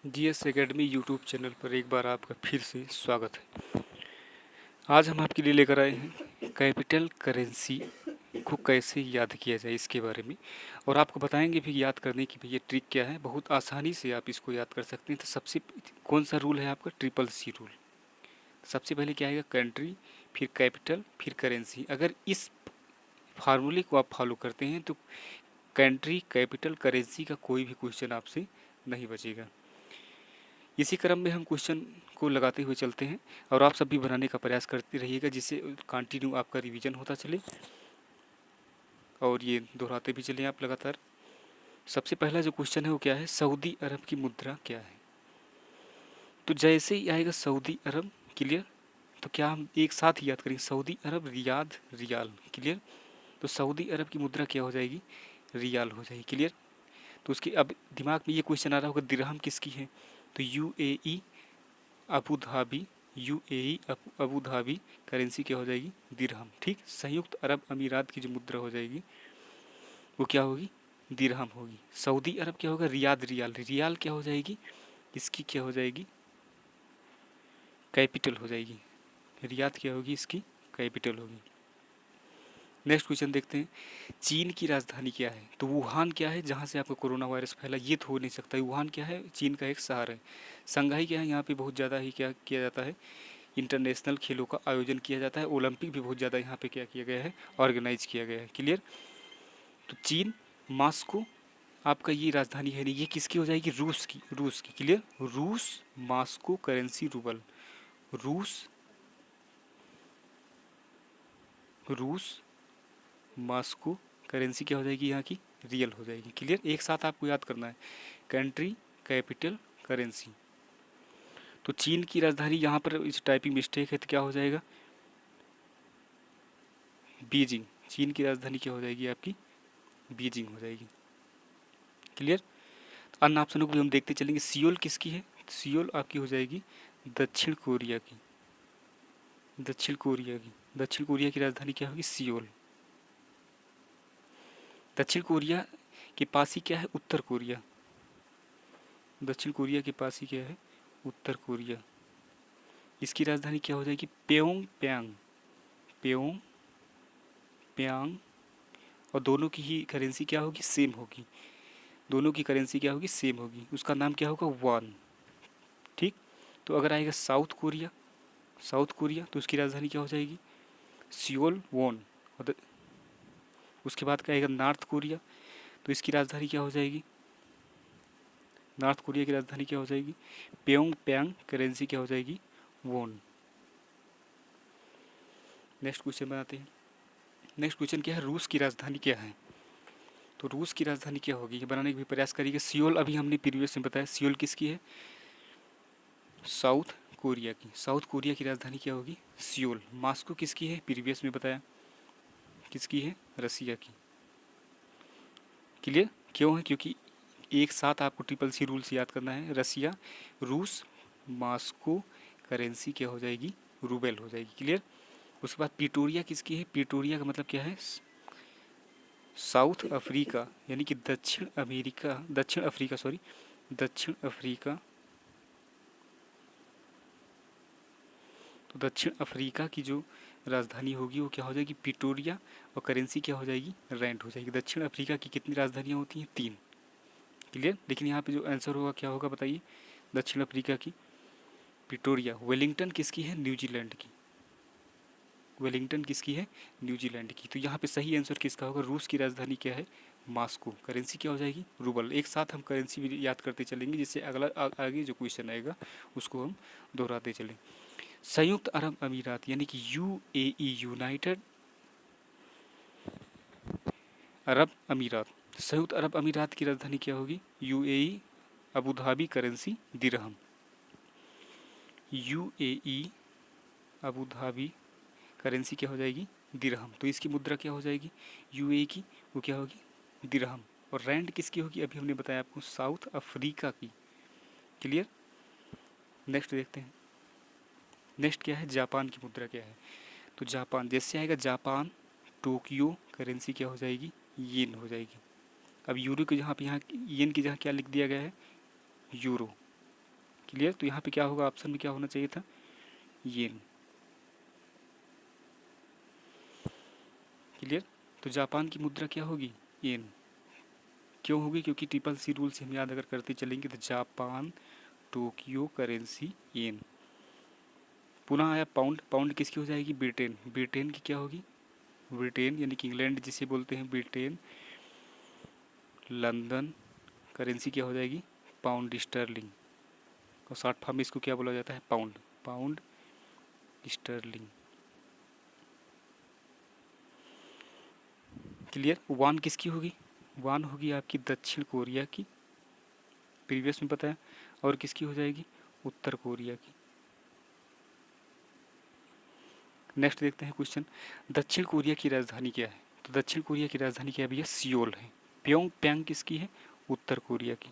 GS academy YouTube channel पर एक बार आपका फिर से स्वागत है। आज हम आपके लिए लेकर आए हैं कैपिटल करेंसी को कैसे याद किया जाए इसके बारे में, और आपको बताएंगे भी याद करने की भी ये ट्रिक क्या है। बहुत आसानी से आप इसको याद कर सकते हैं। तो सबसे कौन सा रूल है आपका? Triple C rule. सबसे पहले क्या आएगा? कंट्री, फिर कैपिटल, फिर करेंसी। अगर इस फार्मूले को आप फॉलो करते हैं तो कंट्री, कैपिटल, करेंसी का कोई भी क्वेश्चन आपसे नहीं बचेगा। इसी क्रम में हम क्वेश्चन को लगाते हुए चलते हैं और आप सब भी बनाने का प्रयास करते रहिएगा, जिससे कंटिन्यू आपका रिवीजन होता चले और ये दोहराते भी चलें आप लगातार। सबसे पहला जो क्वेश्चन है वो क्या है? सऊदी अरब की मुद्रा क्या है? तो जैसे ही आएगा सऊदी अरब, क्लियर, तो क्या हम एक साथ ही याद करेंगे? सऊदी अरब, रियाद, रियाल, क्लियर। तो सऊदी अरब की मुद्रा क्या हो जाएगी? रियाल हो जाएगी, क्लियर। तो उसके अब दिमाग में ये क्वेश्चन आ रहा होगा, दिरहम किसकी है? तो UAE, Abu Dhabi, UAE Abu Dhabi currency क्या हो जाएगी? दिरहम, ठीक। संयुक्त अरब अमीरात की जो मुद्रा हो जाएगी वो क्या होगी? दिरहम होगी। सऊदी अरब क्या होगा? रियाद, रियाल, रियाल क्या हो जाएगी? इसकी क्या हो जाएगी? कैपिटल हो जाएगी। रियाद क्या होगी? इसकी कैपिटल होगी। नेक्स्ट क्वेश्चन देखते हैं। चीन की राजधानी क्या है? तो वुहान क्या है जहाँ से आपको कोरोना वायरस फैला? ये तो हो नहीं सकता। वुहान क्या है? चीन का एक शहर है। संघाई क्या है? यहाँ पे बहुत ज़्यादा ही क्या किया जाता है? इंटरनेशनल खेलों का आयोजन किया जाता है। ओलंपिक भी बहुत ज़्यादा यहाँ पे क्या किया गया है? ऑर्गेनाइज किया गया है, क्लियर। तो चीन, मॉस्को आपका ये राजधानी है नहीं। ये किसकी हो जाएगी? रूस की, रूस की, क्लियर। रूस, मॉस्को, करेंसी रूबल। रूस, रूस, मॉस्को, करेंसी क्या हो जाएगी? यहाँ की रियल हो जाएगी, क्लियर। एक साथ आपको याद करना है, कंट्री, कैपिटल, करेंसी। तो चीन की राजधानी, यहाँ पर इस टाइपिंग मिस्टेक है तो क्या हो जाएगा? बीजिंग। चीन की राजधानी क्या हो जाएगी आपकी? बीजिंग हो जाएगी, क्लियर। अन्य ऑप्शनों को भी हम देखते चलेंगे। सियोल किसकी है? सियोल आपकी हो जाएगी दक्षिण कोरिया की, दक्षिण कोरिया की। दक्षिण कोरिया की राजधानी क्या होगी? सियोल। दक्षिण कोरिया के पास ही क्या है? उत्तर कोरिया। दक्षिण कोरिया के पास ही क्या है? उत्तर कोरिया। इसकी राजधानी क्या हो जाएगी? प्योंग प्यांग, प्योंग प्यांग। और दोनों की ही करेंसी क्या होगी? सेम होगी। दोनों की करेंसी क्या होगी? सेम होगी। उसका नाम क्या होगा? वॉन, ठीक। तो अगर आएगा साउथ कोरिया, साउथ कोरिया, तो उसकी राजधानी क्या हो जाएगी? Seoul, won. और उसके बाद क्या आएगा? नॉर्थ कोरिया, तो इसकी राजधानी क्या हो जाएगी? नॉर्थ कोरिया की राजधानी क्या हो जाएगी? प्योंग प्यांग, करेंसी क्या हो जाएगी? वॉन। नेक्स्ट क्वेश्चन बनाते हैं। नेक्स्ट क्वेश्चन क्या है? रूस की राजधानी क्या है? तो रूस की राजधानी क्या होगी? ये बनाने का भी प्रयास करिएगा। सियोल अभी हमने प्रीवियस में बताया। सियोल किसकी है? साउथ कोरिया की। साउथ कोरिया की राजधानी क्या होगी? सियोल। मॉस्को किसकी है? प्रीवियस में बताया। किसकी है? रसिया की, क्लियर। क्यों है? क्योंकि एक साथ आपको ट्रिपल सी रूल्स याद करना है। रसिया, रूस, मॉस्को, करेंसी क्या हो जाएगी? रूबेल हो जाएगी, क्लियर। उसके बाद प्रिटोरिया किसकी है? प्रिटोरिया का मतलब क्या है? साउथ अफ्रीका, यानी कि दक्षिण अमेरिका, दक्षिण अफ्रीका, सॉरी, दक्षिण अफ्रीका। तो दक्षिण अफ्रीका की जो राजधानी होगी वो क्या हो जाएगी? प्रिटोरिया। और करेंसी क्या हो जाएगी? रैंड हो जाएगी। दक्षिण अफ्रीका की कितनी राजधानियाँ होती हैं? 3, क्लियर। लेकिन यहाँ पे जो आंसर होगा क्या होगा बताइए? दक्षिण अफ्रीका की प्रिटोरिया। वेलिंगटन किसकी है? न्यूजीलैंड की। वेलिंगटन किसकी है? न्यूजीलैंड की। तो यहाँ पे सही आंसर किसका होगा? रूस की राजधानी क्या है? मॉस्को। करेंसी क्या हो जाएगी? रूबल। एक साथ हम करेंसी भी याद करते चलेंगे, जिससे अगला आगे जो क्वेश्चन आएगा उसको हम दोहराते चलें। संयुक्त अरब अमीरात, यानी कि यूएई, यूनाइटेड अरब अमीरात। संयुक्त अरब अमीरात की राजधानी क्या होगी? यूएई, अबू धाबी, करेंसी दिरहम। यूएई, अबू धाबी, करेंसी क्या हो जाएगी? दिरहम। तो इसकी मुद्रा क्या हो जाएगी यूएई की? वो क्या होगी? दिरहम। और रैंड किसकी होगी? अभी हमने बताया आपको, साउथ अफ्रीका की, क्लियर। नेक्स्ट देखते हैं। नेक्स्ट क्या है? जापान की मुद्रा क्या है? तो जापान, जैसे आएगा जापान, टोक्यो, करेंसी क्या हो जाएगी? येन हो जाएगी। अब यूरो की जहाँ पे, यहाँ येन की जगह क्या लिख दिया गया है? Euro, clear. तो यहाँ पे क्या होगा, ऑप्शन में क्या होना चाहिए था, येन। क्लियर। तो जापान की मुद्रा क्या होगी, येन। क्यों होगी, क्योंकि ट्रिपल सी रूल से हम याद अगर करते चलेंगे तो जापान, टोक्यो, करेंसी येन। पुनः आया पाउंड। पाउंड किसकी हो जाएगी, ब्रिटेन। ब्रिटेन की क्या होगी, ब्रिटेन यानी कि इंग्लैंड जिसे बोलते हैं, ब्रिटेन, लंदन। करेंसी क्या हो जाएगी, पाउंड स्टर्लिंग। और शॉर्ट फॉर्म में इसको क्या बोला जाता है, पाउंड। Pound sterling. क्लियर। वान किसकी होगी, वान होगी आपकी दक्षिण कोरिया की, प्रीवियस में पता है। और किसकी हो जाएगी, उत्तर कोरिया की। नेक्स्ट देखते हैं क्वेश्चन, दक्षिण कोरिया की राजधानी क्या है। तो दक्षिण कोरिया की राजधानी क्या है भैया, सियोल है। प्योंग पैंग किसकी है, उत्तर कोरिया की।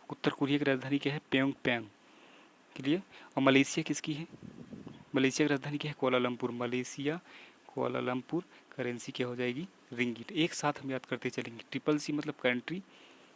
उत्तर कोरिया की राजधानी क्या है, प्योंग पैंग। क्लियर। और मलेशिया किसकी है, मलेशिया की राजधानी क्या है, कोलालमपुर। Malaysia, Kuala Lumpur. करेंसी क्या हो जाएगी, रिंगिट। एक साथ हम याद करते चलेंगे, ट्रिपल सी मतलब कंट्री,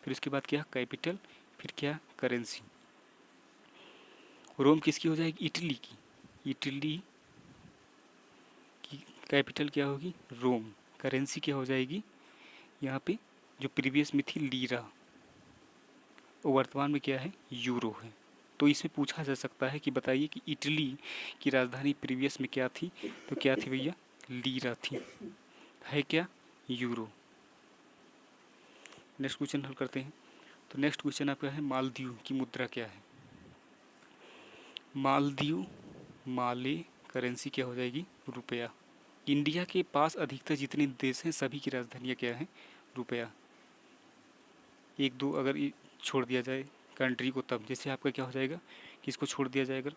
फिर उसके बाद क्या, कैपिटल, फिर क्या, करेंसी। रोम किसकी हो जाएगी, इटली की। इटली की कैपिटल क्या होगी, रोम। करेंसी क्या हो जाएगी यहाँ पे, जो प्रीवियस में थी लीरा, वो वर्तमान में क्या है, यूरो है। तो इसमें पूछा जा सकता है कि बताइए कि इटली की राजधानी प्रीवियस में क्या थी, तो क्या थी भैया, लीरा थी। है क्या, यूरो। नेक्स्ट क्वेश्चन हल करते हैं। तो नेक्स्ट क्वेश्चन आपका है, मालदीव की मुद्रा क्या है। मालदीव, माले। करेंसी क्या हो जाएगी, रुपया। इंडिया के पास अधिकतर जितने देश हैं सभी की राजधानियाँ क्या हैं, रुपया। एक दो अगर छोड़ दिया जाए कंट्री को, तब जैसे आपका क्या हो जाएगा, किसको छोड़ दिया जाए, अगर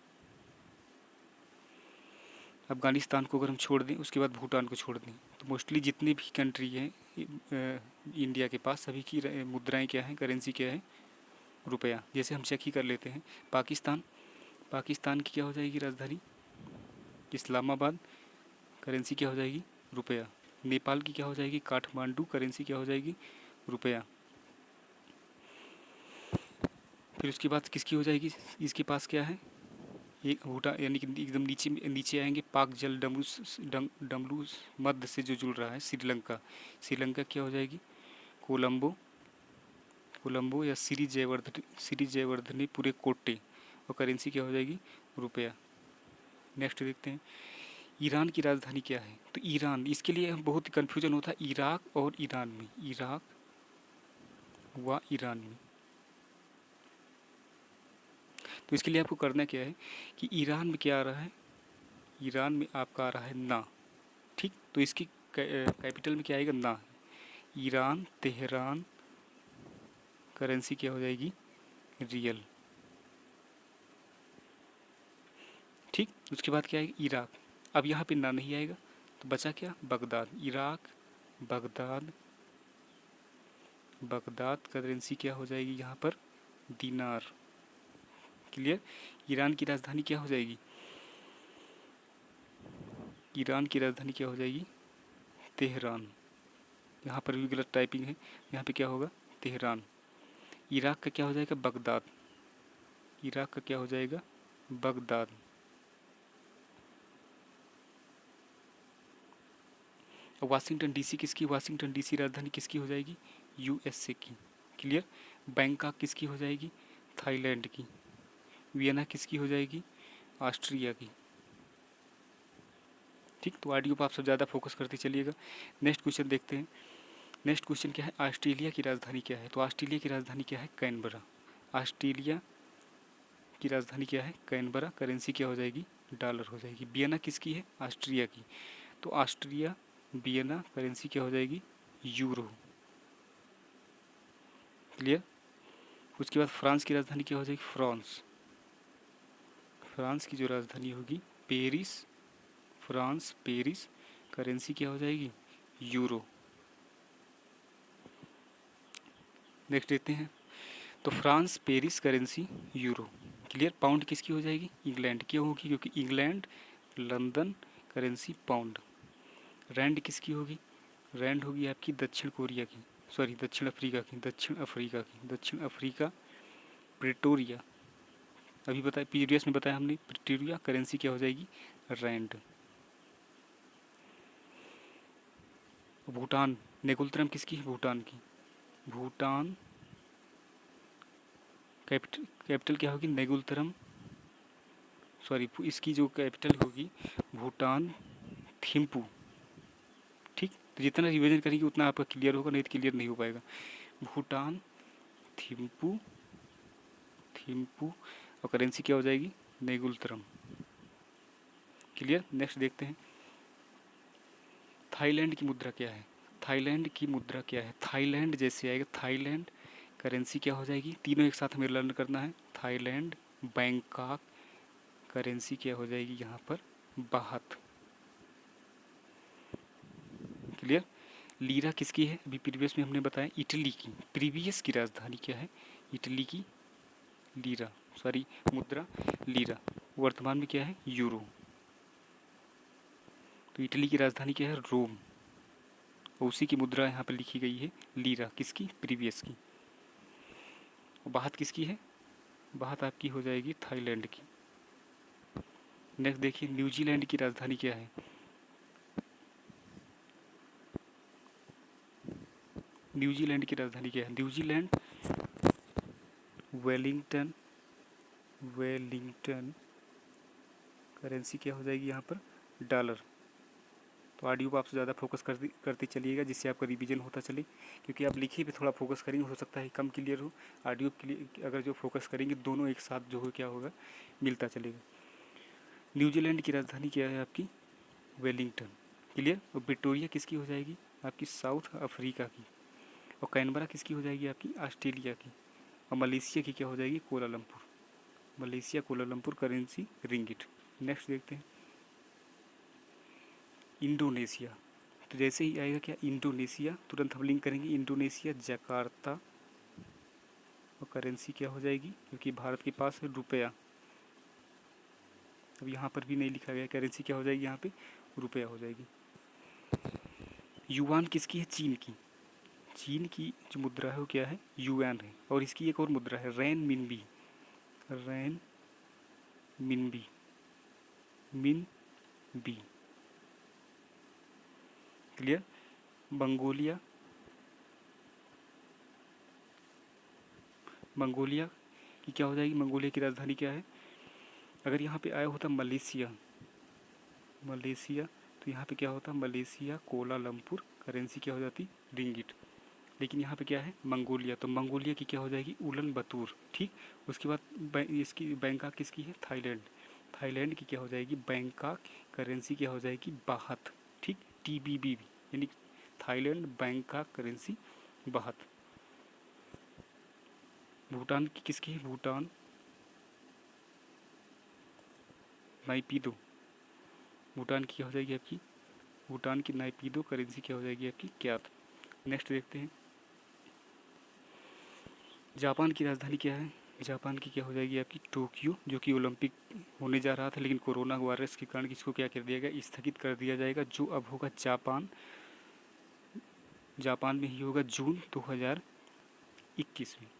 अफ़गानिस्तान को अगर हम छोड़ दें, उसके बाद भूटान को छोड़ दें, तो मोस्टली जितनी भी कंट्री हैं इंडिया के पास, सभी की मुद्राएं क्या हैं, करेंसी क्या है, रुपया। जैसे हम चेक ही कर लेते हैं, पाकिस्तान, पाकिस्तान की क्या हो जाएगी राजधानी, इस्लामाबाद। करेंसी क्या हो जाएगी, रुपया। नेपाल की क्या हो जाएगी, काठमांडू। करेंसी क्या हो जाएगी, रुपया। फिर उसके बाद किसकी हो जाएगी, इसके पास क्या है, एक भूटान यानी कि एकदम नीचे नीचे आएंगे, पाक जल डमरू मध्य से जो जुड़ रहा है, श्रीलंका। श्रीलंका क्या हो जाएगी, कोलंबो। कोलंबो या श्री जयवर्धने पूरे कोटे। और करेंसी क्या हो जाएगी, रुपया। नेक्स्ट देखते हैं, ईरान की राजधानी क्या है। तो ईरान, इसके लिए बहुत कन्फ्यूजन होता है इराक और ईरान में, इराक व ईरान में। तो इसके लिए आपको करना क्या है कि ईरान में क्या आ रहा है, ईरान में आपका आ रहा है ना, ठीक। तो इसकी कैपिटल में क्या आएगा, ना। Iran, Tehran. करेंसी क्या हो जाएगी, रियल, ठीक। उसके बाद क्या आएगा, इराक। अब यहाँ पे ना नहीं आएगा, तो बचा क्या, Baghdad. Iraq, Baghdad. Baghdad currency क्या हो जाएगी यहाँ पर, दिनार। क्लियर। ईरान की राजधानी क्या हो जाएगी, ईरान की राजधानी क्या हो जाएगी, तेहरान। यहाँ पर भी गलत टाइपिंग है, यहाँ पे क्या होगा, तेहरान। इराक का क्या हो जाएगा, बगदाद। इराक का क्या हो जाएगा, बगदाद। वाशिंगटन डीसी किसकी, वाशिंगटन डीसी राजधानी किसकी हो जाएगी, यूएसए की। क्लियर। बैंकॉक किसकी हो जाएगी, थाईलैंड की। वियना किसकी हो जाएगी, ऑस्ट्रिया की। ठीक। तो ऑडियो पर आप सब ज़्यादा फोकस करते चलिएगा। नेक्स्ट क्वेश्चन देखते हैं। नेक्स्ट क्वेश्चन क्या है, ऑस्ट्रेलिया की राजधानी क्या है। तो ऑस्ट्रेलिया की राजधानी क्या है, कैनबरा। ऑस्ट्रेलिया की राजधानी क्या है, कैनबरा। करेंसी क्या हो जाएगी, डॉलर हो जाएगी। वियना किसकी है, ऑस्ट्रिया की। तो ऑस्ट्रिया, वियना। करेंसी क्या हो जाएगी, यूरो। क्लियर। उसके बाद फ्रांस की राजधानी क्या हो जाएगी, फ्रांस। फ्रांस की जो राजधानी होगी, पेरिस। France, Paris. करेंसी क्या हो जाएगी, यूरो। नेक्स्ट देखते हैं। तो France, Paris, currency euro. Clear. Pound किसकी हो जाएगी, इंग्लैंड की होगी, क्योंकि England, London. Currency pound. Rand किसकी होगी, रैंड होगी आपकी दक्षिण कोरिया की, सॉरी दक्षिण अफ्रीका की, दक्षिण अफ्रीका की, दक्षिण अफ्रीका। प्रेटोरिया, अभी बताया, प्रीवियस में बताया हमने, प्रिटोरिया करेंसी क्या हो जाएगी, रैंड। भूटान, नेगुलतरम किसकी है, भूटान की। भूटान कैपिटल, कैपिटल क्या होगी, नेगुलतरम, सॉरी इसकी जो कैपिटल होगी भूटान थिम्पू। ठीक, तो जितना रिवीजन करेंगे उतना आपका क्लियर होगा, नहीं तो क्लियर नहीं हो पाएगा। भूटान थिम्पू, थिम्पू और करेंसी क्या हो जाएगी, नेगुलतरम। क्लियर। नेक्स्ट देखते हैं, थाईलैंड की मुद्रा क्या है, थाईलैंड की मुद्रा क्या है। थाईलैंड जैसे आएगा, थाईलैंड करेंसी क्या हो जाएगी, तीनों एक साथ हमें लर्न करना है। थाईलैंड, बैंकॉक, करेंसी क्या हो जाएगी यहाँ पर, बाहत। क्लियर। लीरा किसकी है, अभी प्रीवियस में हमने बताया इटली की, प्रीवियस की राजधानी क्या है, इटली की लीरा, सॉरी मुद्रा लीरा। वर्तमान में क्या है, यूरो। तो इटली की राजधानी क्या है, रोम, और उसी की मुद्रा यहाँ पर लिखी गई है लीरा, किसकी, प्रीवियस की। और बाहत किसकी है, बाहत आपकी हो जाएगी थाईलैंड की। नेक्स्ट देखिए, न्यूजीलैंड की राजधानी क्या है, न्यूजीलैंड की राजधानी क्या है, न्यूजीलैंड वेलिंगटन, वेलिंगटन, करेंसी क्या हो जाएगी यहाँ पर, डॉलर। तो ऑडियो को आप ज़्यादा फोकस करते चलिएगा, जिससे आपका रिवीजन होता चले, क्योंकि आप लिखे पे थोड़ा फोकस करेंगे हो सकता है कम क्लियर हो, ऑडियो क्लियर अगर जो फोकस करेंगे दोनों एक साथ जो हो क्या होगा, मिलता चलेगा। न्यूजीलैंड की राजधानी क्या है आपकी, वेलिंगटन। क्लियर। और विक्टोरिया किसकी हो जाएगी, आपकी साउथ अफ्रीका की। और कैनबरा किसकी हो जाएगी, आपकी ऑस्ट्रेलिया की। और मलेशिया की क्या हो जाएगी, Kuala Lumpur, Malaysia Kuala Lumpur, currency ringgit. Next देखते हैं, इंडोनेशिया। तो जैसे ही आएगा क्या, इंडोनेशिया, तुरंत हम लिंक करेंगे इंडोनेशिया, जकार्ता, और करेंसी क्या हो जाएगी, क्योंकि भारत के पास है रुपया। अब यहाँ पर भी नहीं लिखा गया, करेंसी क्या हो जाएगी यहाँ पे, रुपया हो जाएगी। युआन किसकी है, चीन की। चीन की जो मुद्रा है वो क्या है, युआन है। और इसकी एक और मुद्रा है, रैन मिनबी, रैन मिनबी, मिन बी। क्लियर। मंगोलिया, मंगोलिया की क्या हो जाएगी, मंगोलिया की राजधानी क्या है। अगर यहाँ पे आया होता मलेशिया, मलेशिया, तो यहाँ पे क्या होता, मलेशिया कोलालमपुर, करेंसी क्या हो जाती, रिंगिट। लेकिन यहाँ पे क्या है, मंगोलिया, तो मंगोलिया की क्या हो जाएगी, उलन बतूर। ठीक। उसके बाद इसकी बैंकॉक किसकी है, थाईलैंड, थाईलैंड की क्या हो जाएगी, बैंकॉक, करेंसी क्या हो जाएगी, बाहत। ठीक, TBB, यानी थाईलैंड बैंकॉक करेंसी बाहत। भूटान की किसकी है, भूटान नाइपीदो, भूटान की क्या हो जाएगी आपकी, भूटान की नाइपीदो, करेंसी क्या हो जाएगी आपकी, क्यात। नेक्स्ट देखते हैं, जापान की राजधानी क्या है, जापान की क्या हो जाएगी आपकी, टोक्यो, जो कि ओलंपिक होने जा रहा था, लेकिन कोरोना वायरस के कारण इसको क्या कर दिया गया, स्थगित कर दिया जाएगा। जो अब होगा जापान, जापान में ही होगा जून 2021 में।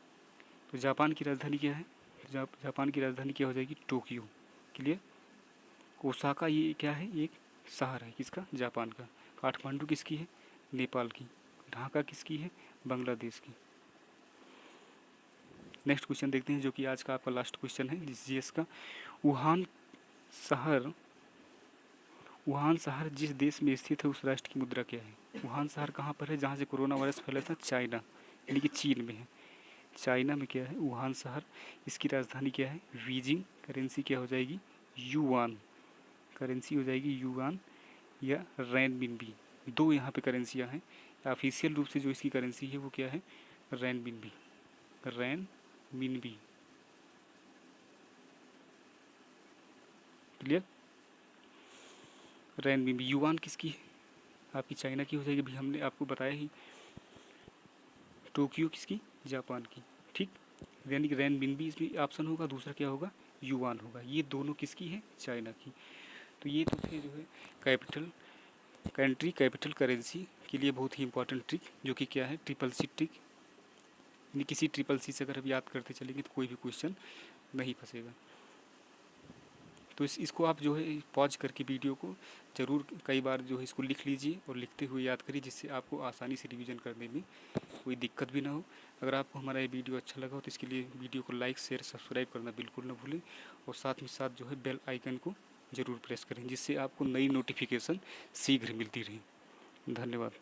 तो जापान की राजधानी क्या है, जापान की राजधानी क्या हो जाएगी, टोक्यो। क्लियर। ओसाका ये क्या है, एक शहर है किसका, जापान का। काठमांडू किसकी है, नेपाल की। ढाका किसकी है, बांग्लादेश की। नेक्स्ट क्वेश्चन देखते हैं, जो कि आज का आपका लास्ट क्वेश्चन है GS का। वुहान शहर, वुहान शहर जिस देश में स्थित है उस राष्ट्र की मुद्रा क्या है। वुहान शहर कहाँ पर है, जहाँ से कोरोना वायरस फैला था, चाइना, यानी कि चीन में है। चाइना में क्या है, वुहान शहर। इसकी राजधानी क्या है, बीजिंग, करेंसी क्या हो जाएगी, युआन, करेंसी हो जाएगी युआन या रैनमिनबी। दो यहाँ पे करेंसियाँ हैं। ऑफिशियल रूप से जो इसकी करेंसी है वो क्या है, रैनमिनबी, रैनमिनबी। क्लियर। रैनमिनबी। युआन किसकी है, आपकी चाइना की हो जाएगी, अभी हमने आपको बताया ही। टोक्यो किसकी, जापान की। ठीक, यानी कि रैनमिनबी इसमें ऑप्शन होगा, दूसरा क्या होगा, युआन होगा। ये दोनों किसकी है, चाइना की। तो ये तो थे जो है कैपिटल, कंट्री कैपिटल करेंसी के लिए बहुत ही इंपॉर्टेंट ट्रिक, जो कि क्या है, ट्रिपल सी ट्रिक। यानी किसी ट्रिपल सी से अगर आप याद करते चलेंगे तो कोई भी क्वेश्चन नहीं फंसेगा। तो इसको आप जो है पॉज करके वीडियो को ज़रूर कई बार जो है इसको लिख लीजिए और लिखते हुए याद करिए, जिससे आपको आसानी से रिवीजन करने में कोई दिक्कत भी ना हो। अगर आपको हमारा ये वीडियो अच्छा लगा हो तो इसके लिए वीडियो को लाइक शेयर सब्सक्राइब करना बिल्कुल ना भूलें, और साथ में साथ जो है बेल आइकन को ज़रूर प्रेस करें, जिससे आपको नई नोटिफिकेशन शीघ्र मिलती रहे। धन्यवाद।